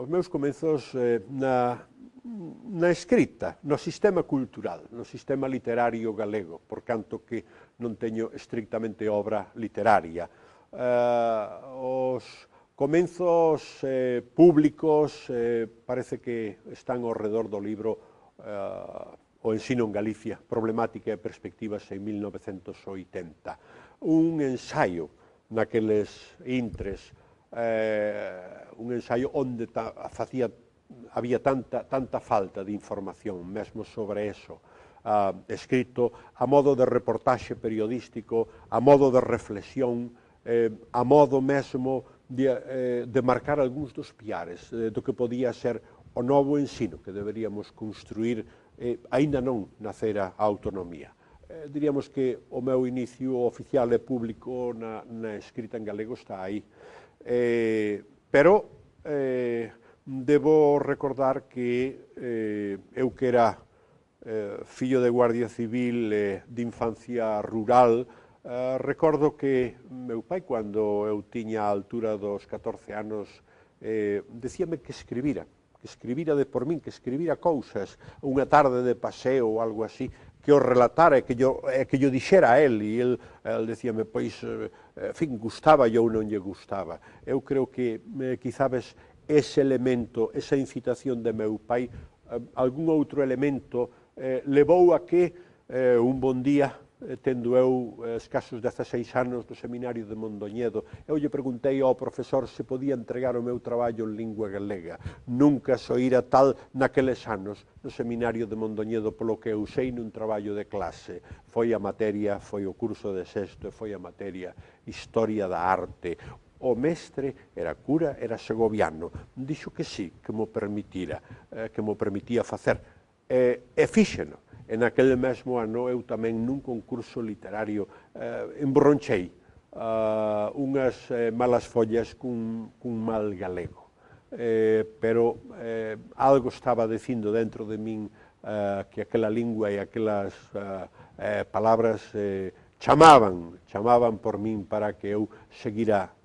os meus comezos na escrita, no sistema cultural, no sistema literario galego, por canto que non teño estrictamente obra literaria. Os comenzos públicos parece que están ao redor do libro O ensino en Galicia, problemática e perspectivas en 1980. Un ensaio naqueles intres, un ensaio onde había tanta falta de información, mesmo sobre eso, escrito a modo de reportaxe periodístico, a modo de reflexión, a modo mesmo de marcar algúns dos piares do que podía ser o novo ensino que deberíamos construir, aínda non nacera a autonomía. Diríamos que o meu inicio oficial e público na escrita en galego está aí. Pero debo recordar que eu que era fillo de Guardia Civil de infancia rural, recordo que meu pai, cando eu tiña a altura dos 14 anos, decíame que escribira de por min, que escribira cousas, unha tarde de paseo ou algo así, que o relatara e que yo dixera a él, e el decíame, pois, en fin, gustaba ou non lle gustaba. Eu creo que, quizás, ese elemento, esa incitación de meu pai, algún outro elemento, levou a que un bon día, tendo eu escasos 16 anos do seminario de Mondoñedo, eu lle preguntei ao profesor se podía entregar o meu traballo en lingua galega. Nunca soíra tal naqueles anos no seminario de Mondoñedo, polo que eu sei nun traballo de clase. Foi a materia, foi o curso de sexto, e foi a materia Historia da Arte. O mestre era cura, era segoviano. Dixo que sí, que mo permitía facer. E fíxeno. E naquele mesmo ano eu tamén nun concurso literario embronchei unhas malas follas cun mal galego. Pero algo estaba dicindo dentro de min que aquela lingua e aquelas palabras chamaban por min para que eu seguira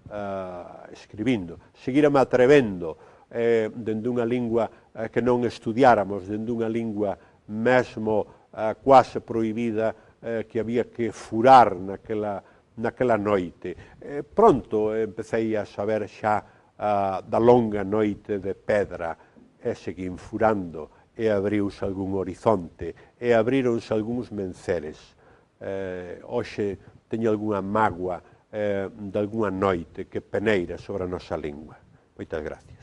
escribindo, seguira me atrevendo dende unha lingua que non estudiáramos, dende unha lingua mesmo quase prohibida, que había que furar naquela noite. Pronto empecei a saber xa da longa noite de pedra, e seguín furando, e abriuse algún horizonte, e abríronse algúns menceres. Hoxe teño algunha mágoa de algunha noite que peneira sobre a nosa lingua. Moitas gracias.